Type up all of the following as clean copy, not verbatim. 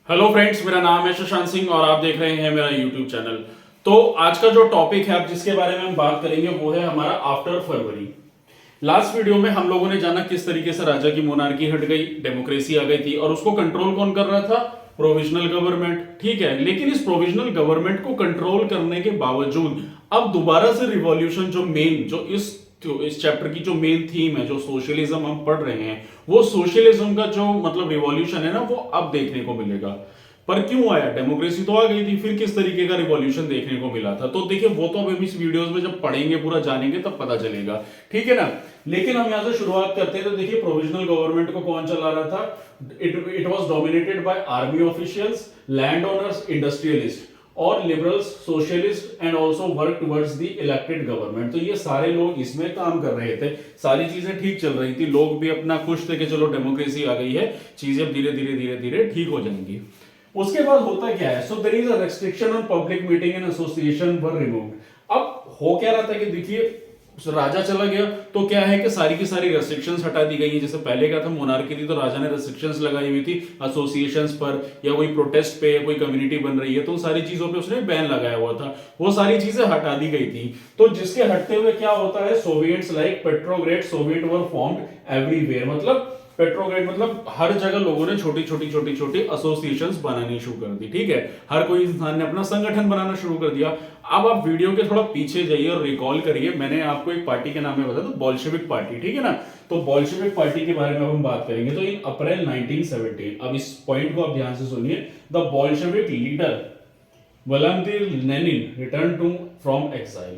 Hello friends, मेरा नाम है शशांक सिंह और आप देख रहे हैं मेरा यूट्यूब चैनल। तो आज का जो टॉपिक है, अब जिसके बारे में हम बात करेंगे, वो है हमारा आफ्टर फरवरी। लास्ट वीडियो में हम लोगों ने जाना किस तरीके से राजा की मोनार्की हट गई, डेमोक्रेसी आ गई थी और उसको कंट्रोल कौन कर रहा था? Provisional government. ठीक है, लेकिन इस प्रोविजनल गवर्नमेंट को कंट्रोल करने के बावजूद अब दोबारा से रिवॉल्यूशन, जो मेन जो इस चैप्टर की जो मेन थीम है, जो सोशलिज्म हम पढ़ रहे हैं, वो सोशलिज्म का जो मतलब रिवॉल्यूशन है ना, वो अब देखने को मिलेगा। पर क्यों आया? डेमोक्रेसी तो आ गई थी, फिर किस तरीके का रिवॉल्यूशन देखने को मिला था? तो देखिए, वो तो अब हम इस वीडियोस में जब पढ़ेंगे, पूरा जानेंगे, तब पता चलेगा। ठीक है ना। लेकिन हम यहां से शुरुआत करते हैं। तो देखिए, प्रोविजनल गवर्नमेंट को कौन चला रहा था? It was dominated by army officials, land owners, industrialist और liberals, socialist and also work towards the elected government. तो ये सारे लोग इसमें काम कर रहे थे, सारी चीजें ठीक चल रही थी, लोग भी अपना खुश थे कि चलो डेमोक्रेसी आ गई है, चीजें अब धीरे धीरे धीरे धीरे ठीक हो जाएंगी। उसके बाद होता क्या है? So there is a restriction on public meeting and association were removed. अब हो क्या रहा था कि देखिए, राजा चला गया तो क्या है कि सारी की सारी रेस्ट्रिक्शंस हटा दी गई है। जैसे पहले क्या था, मोनार्की थी तो राजा ने रेस्ट्रिक्शंस लगाई हुई थी एसोसिएशंस पर, या कोई प्रोटेस्ट पे, या कोई कम्युनिटी बन रही है तो सारी चीजों पे उसने बैन लगाया हुआ था, वो सारी चीजें हटा दी गई थी। तो जिसके हटते हुए क्या होता है, soviets like Petrograd soviet were formed everywhere. मतलब पेट्रोग्रेड मतलब हर जगह लोगों ने छोटी छोटी छोटी छोटी एसोसिएशंस बनानी शुरू कर दी। ठीक है, हर कोई इंसान ने अपना संगठन बनाना शुरू कर दिया। अब आप वीडियो के थोड़ा पीछे जाइए और रिकॉल करिए, मैंने आपको एक पार्टी के नाम में बताया, तो बोल्शेविक पार्टी। ठीक है ना। तो बोल्शेविक पार्टी के बारे में हम बात करेंगे। तो इन अप्रैल 1917, अब इस पॉइंट को आप ध्यान से सुनिए, the Bolshevik leader Vladimir Lenin return to from exile.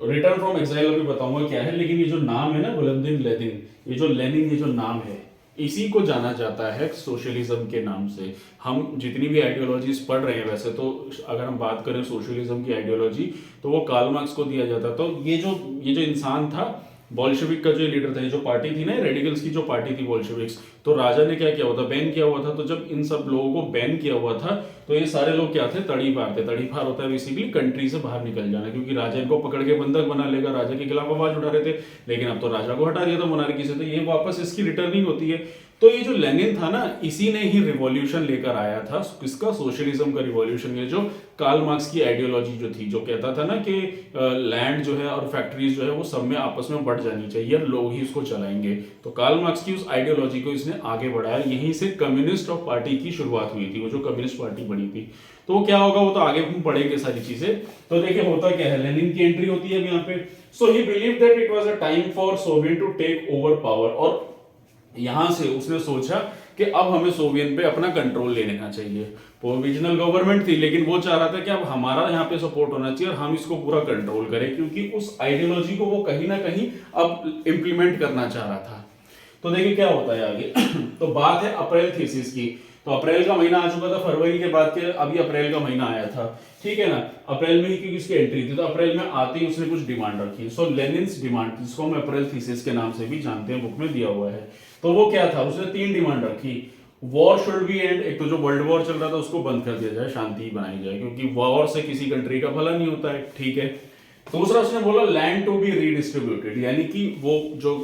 Return from exile अभी बताऊंगा क्या है, लेकिन ये जो नाम है ना, व्लादिमीर लेनिन, ये जो लेनिन, ये जो नाम है, इसी को जाना जाता है सोशलिज्म के नाम से। हम जितनी भी आइडियोलॉजीज पढ़ रहे हैं, वैसे तो अगर हम बात करें सोशलिज्म की आइडियोलॉजी, तो वो कार्ल मार्क्स को दिया जाता। तो ये जो इंसान था, बोल्शेविक का जो लीडर था, ये जो पार्टी थी ना, रेडिकल्स की जो पार्टी थी बोल्शेविक्स, तो राजा ने क्या किया हुआ था? बैन किया हुआ था। तो जब इन सब लोगों को बैन किया हुआ था, तो ये सारे लोग क्या थे? तड़ीपार थे। तड़ीपार होता है बेसिकली कंट्री से बाहर निकल जाना, क्योंकि राजा इनको पकड़ के बंधक बना लेगा, राजा के खिलाफ आवाज उठा रहे थे। लेकिन अब तो राजा को हटा दिया था मोनार्की से, तो ये वापस इसकी रिटर्निंग होती है। तो ये जो लेनिन था ना, इसी ने ही रिवॉल्यूशन लेकर आया था, किसका? सोशलिज्म का रिवॉल्यूशन। ये जो कार्ल मार्क्स की आइडियोलॉजी जो थी, जो कहता था ना कि लैंड जो है और फैक्ट्रीज जो है वो सब में आपस में बढ़ जानी चाहिए, लोग ही इसको चलाएंगे। तो कार्ल मार्क्स की उस आइडियोलॉजी को इसने आगे बढ़ाया। यहीं से कम्युनिस्ट ऑफ पार्टी की शुरुआत हुई थी, वो जो कम्युनिस्ट पार्टी बनी थी। तो क्या होगा वो तो आगे हम पढ़ेंगे सारी चीजें। तो देखिए होता क्या है, लेनिन की एंट्री होती है यहाँ पे। So he believe that it was a time for soviet to take over power. और यहां से उसने सोचा कि अब हमें सोवियत पे अपना कंट्रोल ले लेना चाहिए। प्रोविजनल गवर्नमेंट थी, लेकिन वो चाह रहा था कि अब हमारा यहाँ पे सपोर्ट होना चाहिए और हम इसको पूरा कंट्रोल करें, क्योंकि उस आइडियोलॉजी को वो कहीं ना कहीं अब इंप्लीमेंट करना चाह रहा था। तो देखिए क्या होता है आगे। तो बात है अप्रैल थीसिस की। तो अप्रैल का महीना आ चुका था, फरवरी के बाद के अभी अप्रैल का महीना आया था। ठीक है ना। अप्रैल में ही क्योंकि उसकी एंट्री थी, तो अप्रैल में आते ही उसने कुछ डिमांड रखी। सो लेनिन्स डिमांड, जिसको हम अप्रैल थीसिस के नाम से भी जानते हैं, बुक में दिया हुआ है। तो वो क्या था? उसने 3 डिमांड रखी। वॉर शुड बी एंड, एक तो जो वर्ल्ड वॉर चल रहा था उसको बंद कर दिया जाए, शांति बनाई जाए, क्योंकि वॉर से किसी कंट्री का भला नहीं होता है। ठीक है। दूसरा उसने बोला लैंड टू बी रीडिस्ट्रीब्यूटेड, यानी कि वो जो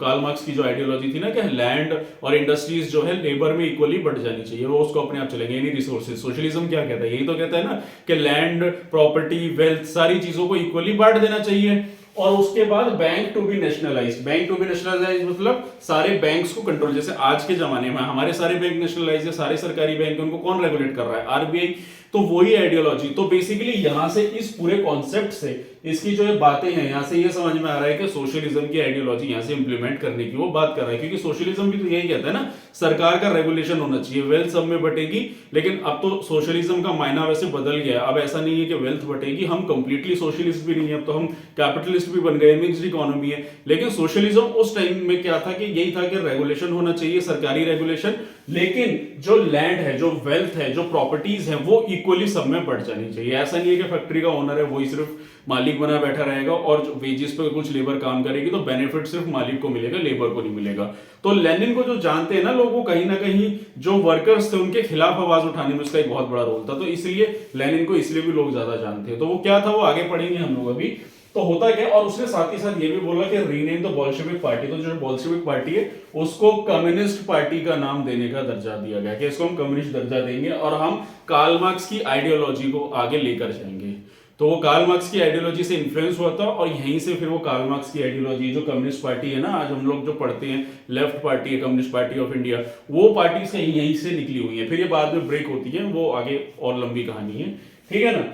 कार्ल मार्क्स की जो आइडियोलॉजी थी ना कि लैंड और इंडस्ट्रीज जो है लेबर में इक्वली बढ़ जानी चाहिए, वो उसको अपने आप चलेंगे, यानी रिसोर्सेज। सोशलिज्म क्या कहता है? यही तो कहता है ना कि लैंड, प्रॉपर्टी, वेल्थ, सारी चीजों को इक्वली बांट देना चाहिए। और उसके बाद bank to be nationalized. Bank to be nationalized मतलब सारे बैंक्स को कंट्रोल, जैसे आज के जमाने में हमारे सारे बैंक नेशनलाइज है, सारे सरकारी बैंक, उनको कौन रेगुलेट कर रहा है? आरबीआई। तो वही आइडियोलॉजी। तो बेसिकली यहां से इस पूरे कॉन्सेप्ट से, इसकी जो ये बातें हैं, यहां से ये समझ में आ रहा है कि सोशलिज्म की आइडियोलॉजी यहां से इंप्लीमेंट करने की वो बात कर रहा है, क्योंकि सोशलिज्म भी तो यही कहता है ना, सरकार का रेगुलेशन होना चाहिए, वेल्थ सब में बटेगी। लेकिन अब तो सोशलिज्म का मायना वैसे बदल गया है। अब ऐसा नहीं है कि वेल्थ बटेगी, हम कंप्लीटली सोशलिस्ट भी नहीं है, अब तो हम कैपिटलिस्ट भी बन गए, मिक्स्ड इकोनॉमी है। लेकिन सोशलिज्म उस टाइम में क्या था कि यही था कि रेगुलेशन होना चाहिए, सरकारी रेगुलेशन, लेकिन जो लैंड है, जो वेल्थ है, जो प्रॉपर्टीज है, वो इक्वली सब में बढ़ जानी चाहिए। ऐसा नहीं है कि फैक्ट्री का ओनर है वही सिर्फ मालिक बना बैठा रहेगा और वेजेस पे कुछ लेबर काम करेगी तो बेनिफिट सिर्फ मालिक को मिलेगा, लेबर को नहीं मिलेगा। तो लेनिन को जो जानते हैं ना लोग, वो कहीं ना कहीं जो वर्कर्स थे उनके खिलाफ आवाज उठाने में उसका एक बहुत बड़ा रोल था। तो इसलिए लेनिन को इसलिए भी लोग ज्यादा जानते हैं। तो वो क्या था वो आगे पढ़ेंगे हम लोग अभी। तो होता क्या, और उसने साथ ही साथ ये भी बोला कि रीनेम द बोल्शेविक पार्टी, तो जो बोल्शेविक पार्टी है उसको कम्युनिस्ट पार्टी का नाम देने का दर्जा दिया गया कि इसको हम कम्युनिस्ट दर्जा देंगे और हम कार्ल मार्क्स की आइडियोलॉजी को आगे लेकर जाएंगे। तो वो कार्ल मार्क्स की आइडियोलॉजी से इन्फ्लुएंस हुआ था और यहीं से फिर वो कार्ल मार्क्स की आइडियोलॉजी, जो कम्युनिस्ट पार्टी है ना, आज हम लोग जो पढ़ते हैं लेफ्ट पार्टी है कम्युनिस्ट पार्टी ऑफ इंडिया, वो पार्टी से यहीं से निकली हुई है। फिर ये बाद में ब्रेक होती है, वो आगे और लंबी कहानी है, ठीक है ना।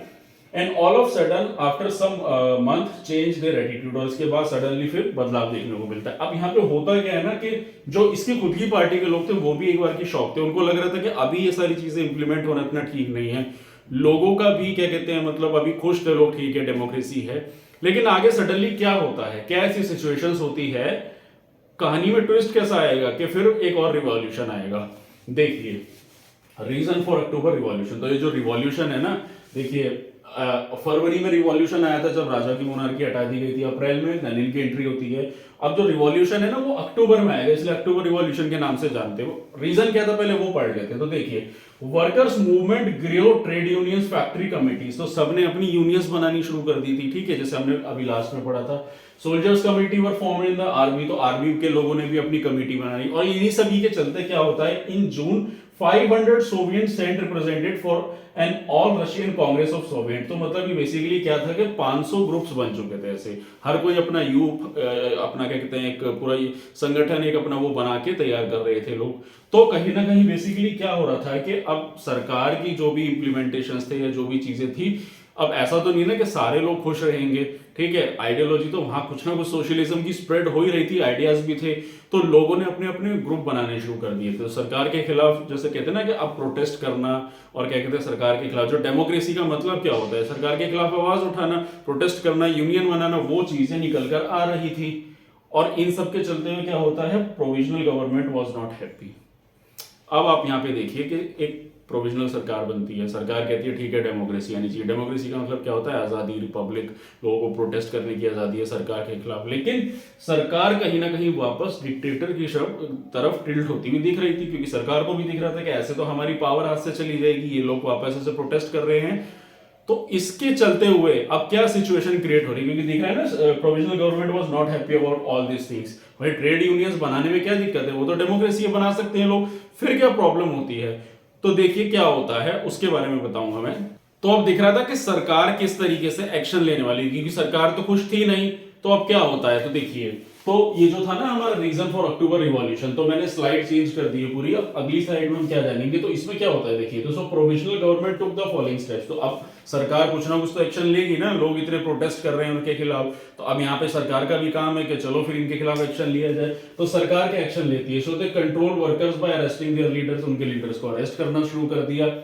And all of sudden after some month change their attitude, और इसके बाद सडनली फिर बदलाव देखने को मिलता है। अब यहाँ पे होता क्या है ना कि जो इसकी खुद की पार्टी के लोग थे वो भी एक बार की शौक थे, उनको लग रहा था कि अभी ये सारी चीजें इंप्लीमेंट होना इतना ठीक नहीं है, लोगों का भी क्या कहते हैं मतलब अभी खुश थे लोग, ठीक है डेमोक्रेसी है, लेकिन आगे सडनली क्या होता है, क्या ऐसी सिचुएशंस होती है, कहानी में ट्विस्ट कैसा आएगा कि फिर एक और रिवॉल्यूशन आएगा। देखिए रीजन फॉर अक्टूबर रिवॉल्यूशन, तो ये जो रिवॉल्यूशन है ना, देखिए फरवरी में रिवॉल्यूशन आया था जब राजा की मोनार्की हटा दी गई थी, अप्रैल में लेनिन की एंट्री होती है। अब जो रिवॉल्यूशन है ना वो अक्टूबर में आएगा, इसलिए अक्टूबर रिवॉल्यूशन के नाम से जानते हो। रीजन क्या था पहले वो पढ़ लेते हैं। तो देखिए workers movement grow, trade unions, factory committees, तो सबने अपनी यूनियंस बनानी शुरू कर दी थी, ठीक है, जैसे हमने अभी लास्ट में पढ़ा था। Soldiers committee were formed in the army, तो आर्मी के लोगों ने भी अपनी कमिटी बनाई, और इन्हीं सभी के चलते क्या होता है, in June 500 Soviet sent represented for an all Russian Congress of Soviet, तो मतलब ये बेसिकली क्या था कि 500 ग्रुप्स बन चुके थे ऐसे, हर कोई अपना अपना क्या कहते हैं एक पूरा संगठन एक अपना वो बना के तैयार कर रहे थे लोग। तो कहीं ना कहीं बेसिकली क्या हो रहा था कि अब सरकार की जो भी इंप्लीमेंटेशन थे या जो भी चीजें थी, अब ऐसा तो नहीं ना कि सारे लोग खुश रहेंगे, ठीक है, आइडियोलॉजी तो वहां कुछ ना कुछ सोशलिज्म की स्प्रेड हो ही रही थी, आइडियाज भी थे, तो लोगों ने अपने अपने ग्रुप बनाने शुरू कर दिए थे। तो सरकार के खिलाफ जैसे कहते हैं ना कि अब प्रोटेस्ट करना, और क्या कहते हैं सरकार के खिलाफ, जो डेमोक्रेसी का मतलब क्या होता है, सरकार के खिलाफ आवाज उठाना, प्रोटेस्ट करना, यूनियन बनाना, वो चीजें निकल कर आ रही थी। और इन सब के चलते हुए क्या होता है, provisional government was not happy. अब आप यहाँ पे देखिए कि एक प्रोविजनल सरकार बनती है, सरकार कहती है ठीक है डेमोक्रेसी आनी चाहिए। डेमोक्रेसी का मतलब क्या होता है, आज़ादी, रिपब्लिक, लोगों को प्रोटेस्ट करने की आज़ादी है सरकार के खिलाफ। लेकिन सरकार कहीं ना कहीं वापस डिक्टेटर की तरफ टिल्ट होती हुई दिख रही थी, क्योंकि सरकार को भी दिख रहा था कि ऐसे तो हमारी पावर हाथ से चली जाएगी, ये लोग वापस ऐसे प्रोटेस्ट कर रहे हैं। तो इसके चलते हुए अब क्या सिचुएशन क्रिएट हो रही है, क्योंकि दिख रहा है ना provisional government was not happy about all this things. भाई ट्रेड यूनियंस बनाने में क्या दिक्कत है, वो तो डेमोक्रेसी बना सकते हैं लोग, फिर क्या प्रॉब्लम होती है। तो देखिए क्या होता है उसके बारे में बताऊंगा मैं। तो अब दिख रहा था कि सरकार किस तरीके से एक्शन लेने वाली, क्योंकि सरकार तो खुश थी नहीं। तो अब क्या होता है, तो देखिए, तो ये जो था ना हमारा रीजन फॉर अक्टूबर रिवॉल्यूशन, तो मैंने स्लाइड चेंज कर दी है पूरी। अब अगली स्लाइड में हम क्या जानेंगे, तो इसमें क्या होता है देखिए। तो provisional government took the following steps, तो अब सरकार कुछ ना कुछ तो एक्शन लेगी ना, लोग इतने प्रोटेस्ट कर रहे हैं उनके खिलाफ, तो अब यहाँ पे सरकार का भी काम है कि चलो फिर इनके खिलाफ एक्शन लिया जाए। तो सरकार के एक्शन लेती है, so they control workers by arresting their leaders, उनके लीडर्स को अरेस्ट करना शुरू कर दिया।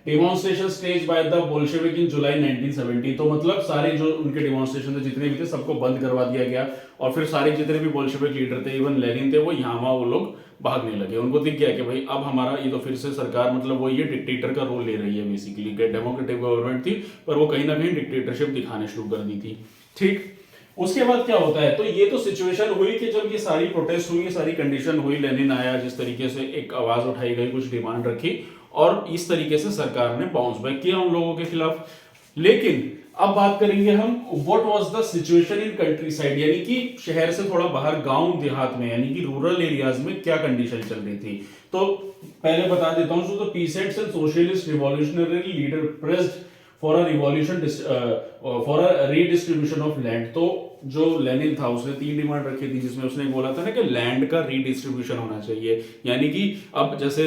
Demonstration stage by the Bolshevik in July 1970, तो मतलब सारे जो उनके डेमोन्स्ट्रेशन थे जितने भी थे सबको बंद करवा दिया गया, और फिर सारे जितने भी बोल्शेविक लीडर थे, इवन लेनिन थे, वो यहाँ वहां वो लोग भागने लगे। उनको दिख गया कि भाई अब हमारा ये तो फिर से सरकार मतलब वो ये डिक्टेटर का रोल ले रही है बेसिकली, डेमोक्रेटिक गवर्नमेंट थी पर वो कहीं ना कहीं डिक्टेटरशिप दिखाने शुरू कर दी थी, ठीक। उसके बाद क्या होता है, तो ये तो सिचुएशन हुई कि जब ये सारी प्रोटेस्ट हुई, सारी कंडीशन हुई, लेनिन आया, जिस तरीके से एक आवाज उठाई गई, कुछ डिमांड रखी, और इस तरीके से सरकार ने बाउंस बैक किया उन लोगों के खिलाफ। लेकिन अब बात करेंगे हम what was the situation in country side, यानी कि शहर से थोड़ा बाहर गांव देहात में, यानी कि रूरल एरियाज में क्या कंडीशन चल रही थी। तो पहले बता देता हूं, तो peasants and socialist revolutionary leader pressed for a revolution for a redistribution of land. तो जो लेनिन था उसने 3 डिमांड रखी थी, जिसमें उसने बोला था ना कि लैंड का रीडिस्ट्रीब्यूशन होना चाहिए, यानी कि अब जैसे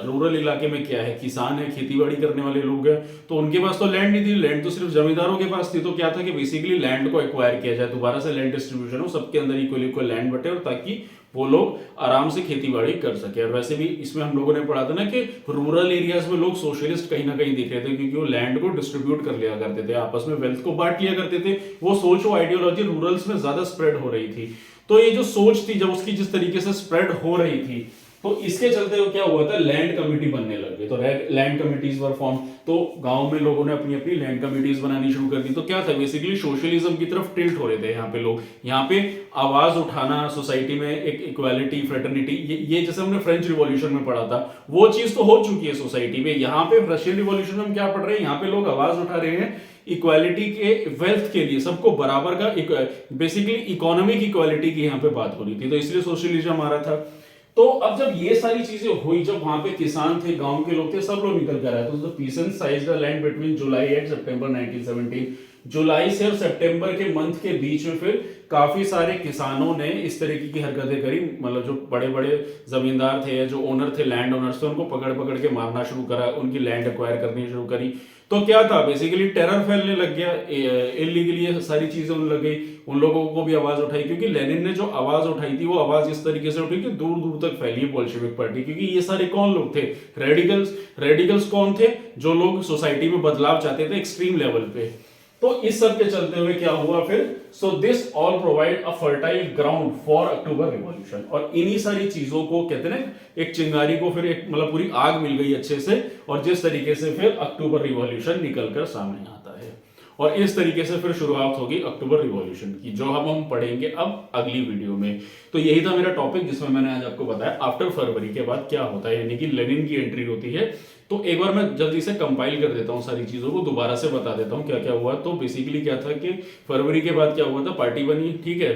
रूरल इलाके में क्या है, किसान है, खेतीबाड़ी करने वाले लोग हैं, तो उनके पास तो लैंड नहीं थी, लैंड तो सिर्फ जमींदारों के पास थी। तो क्या था कि बेसिकली लैंड को एक्वायर किया जाए, दोबारा से लैंड डिस्ट्रीब्यूशन हो, सबके अंदर इक्वल इक्वल लैंड बटे, और ताकि वो लोग आराम से खेतीबाड़ी कर सके। और वैसे भी इसमें हम लोगों ने पढ़ा था ना कि रूरल एरियाज में लोग सोशलिस्ट कहीं ना कहीं दिख रहे थे, क्योंकि वो लैंड को डिस्ट्रीब्यूट कर लिया करते थे, आपस में वेल्थ को बांट लिया करते थे। वो सोच, वो आइडियोलॉजी रूरल्स में ज्यादा स्प्रेड हो रही थी। तो ये जो सोच थी, जब उसकी जिस तरीके से स्प्रेड हो रही थी, तो इसके चलते क्या हुआ था, लैंड कमिटी बनने लग लगे। तो लैंड कमिटीज वर फॉर्म, तो गांव में लोगों ने अपनी अपनी लैंड कमिटीज बनानी शुरू कर दी। तो क्या था, बेसिकली सोशलिज्म की तरफ टिल्ट हो रहे थे यहाँ पे लोग। यहाँ पे आवाज उठाना, सोसाइटी में एक इक्वालिटी, फ्रेटर्निटी, ये जैसे हमने फ्रेंच रिवॉल्यूशन में पढ़ा था, वो चीज तो हो चुकी है सोसाइटी में। यहाँ पे रशियन रिवॉल्यूशन में हम क्या पढ़ रहे हैं, यहाँ पे लोग आवाज उठा रहे हैं इक्वालिटी के, वेल्थ के लिए, सबको बराबर का, बेसिकली इकोनॉमिक इक्वालिटी की यहाँ पे बात हो रही थी। तो इसलिए सोशलिज्म आ रहा था। तो अब जब ये सारी चीजें हुई, जब वहां पे किसान थे, गांव के लोग थे, सब लोग निकल कर आए। तो peasants seized the land between July and September 1917। July से और सितंबर के मंथ के बीच में फिर काफी सारे किसानों ने इस तरीके की हरकतें करी। मतलब जो बड़े बड़े जमींदार थे, जो ओनर थे, लैंड ओनर्स थे, उनको पकड़ पकड़ के मारना शुरू करा, उनकी लैंड एक्वायर करनी शुरू करी। तो क्या था, बेसिकली टेरर फैलने लग गया, इलीगली सारी चीजें होने लग गई। उन लोगों को भी आवाज उठाई, क्योंकि लेनिन ने जो आवाज उठाई थी वो आवाज इस तरीके से उठी कि दूर दूर तक फैली बोल्शेविक पार्टी। क्योंकि ये सारे कौन लोग थे, रेडिकल्स कौन थे, जो लोग सोसाइटी में बदलाव चाहते थे एक्सट्रीम लेवल पे। तो इस सब के चलते हुए क्या हुआ फिर, so this all provide a fertile ground for October revolution. और इन्हीं सारी चीजों को कहते हैं, एक चिंगारी को फिर एक मतलब पूरी आग मिल गई अच्छे से, और जिस तरीके से फिर अक्टूबर रिवॉल्यूशन निकलकर सामने आता है। और इस तरीके से फिर शुरुआत होगी अक्टूबर रिवॉल्यूशन की, जो हम पढ़ेंगे अब अगली वीडियो में। तो यही था मेरा टॉपिक, जिसमें मैंने आज आपको बताया आफ्टर फरवरी के बाद क्या होता है, यानी कि लेनिन की एंट्री होती है। तो एक बार मैं जल्दी से कंपाइल कर देता हूँ सारी चीजों को, दोबारा से बता देता हूँ क्या क्या हुआ। तो बेसिकली क्या था कि फरवरी के बाद क्या हुआ था, पार्टी बनी, ठीक है,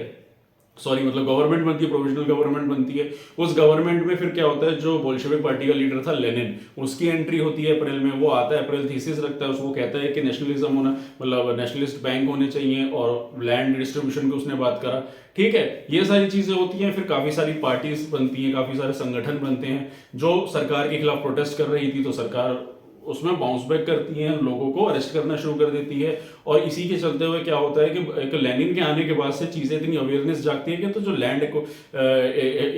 सॉरी मतलब गवर्नमेंट बनती है, प्रोविजनल गवर्नमेंट बनती है। उस गवर्नमेंट में फिर क्या होता है, जो बोल्शेविक पार्टी का लीडर था लेनिन, उसकी एंट्री होती है अप्रैल में। वो आता है, अप्रैल थीसिस रखता है, उसको कहता है कि नेशनलिज्म होना, मतलब नेशनलिस्ट बैंक होने चाहिए, और लैंड डिस्ट्रीब्यूशन की उसने बात करा, ठीक है। ये सारी चीजें होती हैं, फिर काफी सारी पार्टीज बनती हैं, काफी सारे संगठन बनते हैं जो सरकार के खिलाफ प्रोटेस्ट कर रही थी। तो सरकार उसमें बाउंस बैक करती है, लोगों को अरेस्ट करना शुरू कर देती है। और इसी के चलते हुए क्या होता है कि एक लेनिन के आने के बाद से चीजें इतनी अवेयरनेस जागती है कि तो जो लैंड को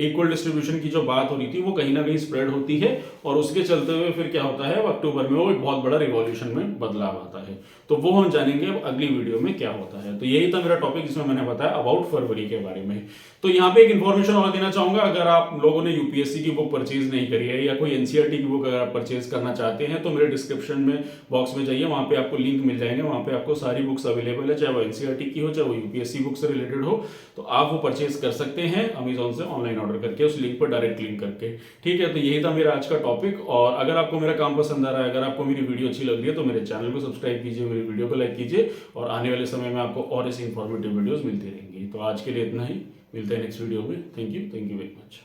इक्वल डिस्ट्रीब्यूशन की जो बात हो रही थी वो कहीं ना कहीं स्प्रेड होती है। और उसके चलते हुए फिर क्या होता है, अक्टूबर में वो एक बहुत बड़ा रिवॉल्यूशन में बदलाव आता है। तो वो हम जानेंगे अब अगली वीडियो में क्या होता है। तो यही था मेरा टॉपिक, जिसमें मैंने बताया अबाउट फरवरी के बारे में। तो यहाँ पे एक इन्फॉर्मेशन और देना चाहूंगा, अगर आप लोगों ने यूपीएससी की बुक परचेज नहीं करी है, या कोई एनसीईआरटी की बुक अगर आप परचेज करना चाहते हैं, तो मेरे डिस्क्रिप्शन में बॉक्स में जाइए, वहां पे आपको लिंक मिल जाएंगे। वहां पे आपको सारी बुक्स अवेलेबल है, चाहे वो एनसीईआरटी की हो, चाहे वो यूपीएससी बुक से रिलेटेड हो। तो आप वो परचेज कर सकते हैं अमेजोन से ऑनलाइन ऑर्डर करके, उस लिंक पर डायरेक्ट क्लिक करके, ठीक है। तो यही था मेरा आज का टॉपिक। और अगर आपको मेरा काम पसंद आ रहा है, अगर आपको मेरी वीडियो अच्छी लग रही है, तो मेरे चैनल को सब्सक्राइब कीजिए, मेरी वीडियो को लाइक कीजिए, और आने वाले समय में आपको और ऐसी इंफॉर्मेटिव वीडियोस मिलती रहेंगी। तो आज के लिए इतना ही, मिलते हैं नेक्स्ट वीडियो में। Thank you very much.